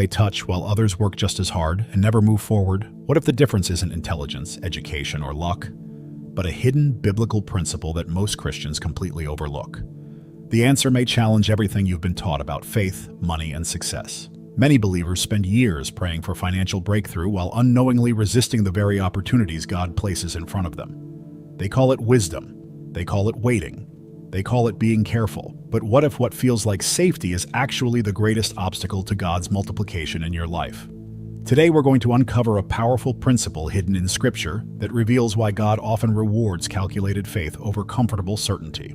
they touch while others work just as hard and never move forward? What if the difference isn't intelligence, education, or luck, but a hidden biblical principle that most Christians completely overlook? The answer may challenge everything you've been taught about faith, money, and success. Many believers spend years praying for financial breakthrough while unknowingly resisting the very opportunities God places in front of them. They call it wisdom. They call it waiting. They call it being careful. But what if what feels like safety is actually the greatest obstacle to God's multiplication in your life? Today we're going to uncover a powerful principle hidden in Scripture that reveals why God often rewards calculated faith over comfortable certainty.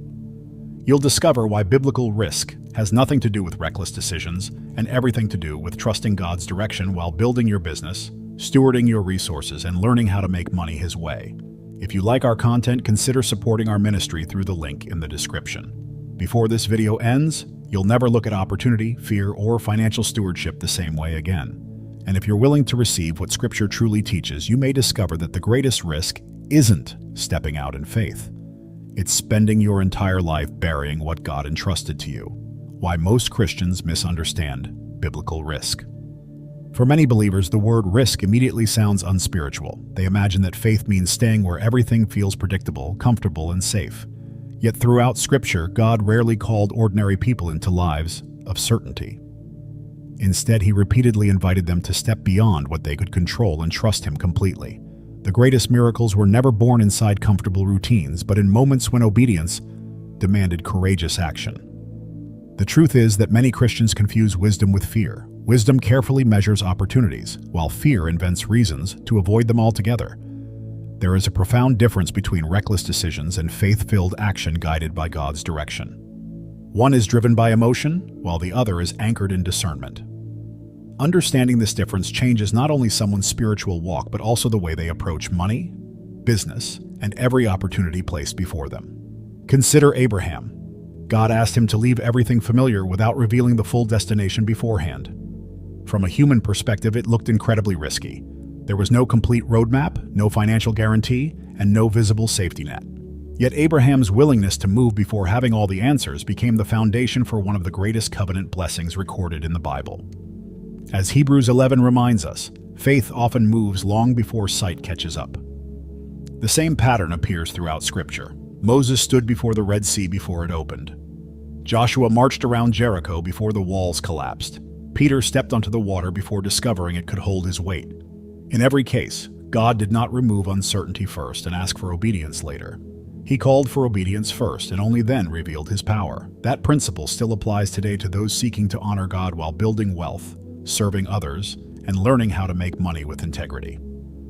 You'll discover why biblical risk has nothing to do with reckless decisions and everything to do with trusting God's direction while building your business, stewarding your resources, and learning how to make money His way. If you like our content, consider supporting our ministry through the link in the description. Before this video ends, you'll never look at opportunity, fear, or financial stewardship the same way again. And if you're willing to receive what Scripture truly teaches, you may discover that the greatest risk isn't stepping out in faith. It's spending your entire life burying what God entrusted to you. Why most Christians misunderstand biblical risk. For many believers, the word risk immediately sounds unspiritual. They imagine that faith means staying where everything feels predictable, comfortable, and safe. Yet throughout Scripture, God rarely called ordinary people into lives of certainty. Instead, He repeatedly invited them to step beyond what they could control and trust Him completely. The greatest miracles were never born inside comfortable routines, but in moments when obedience demanded courageous action. The truth is that many Christians confuse wisdom with fear. Wisdom carefully measures opportunities, while fear invents reasons to avoid them altogether. There is a profound difference between reckless decisions and faith-filled action guided by God's direction. One is driven by emotion, while the other is anchored in discernment. Understanding this difference changes not only someone's spiritual walk, but also the way they approach money, business, and every opportunity placed before them. Consider Abraham. God asked him to leave everything familiar without revealing the full destination beforehand. From a human perspective, it looked incredibly risky. There was no complete roadmap, no financial guarantee, and no visible safety net. Yet Abraham's willingness to move before having all the answers became the foundation for one of the greatest covenant blessings recorded in the Bible. As Hebrews 11 reminds us, faith often moves long before sight catches up. The same pattern appears throughout Scripture. Moses stood before the Red Sea before it opened. Joshua marched around Jericho before the walls collapsed. Peter stepped onto the water before discovering it could hold his weight. In every case, God did not remove uncertainty first and ask for obedience later. He called for obedience first and only then revealed His power. That principle still applies today to those seeking to honor God while building wealth, serving others, and learning how to make money with integrity.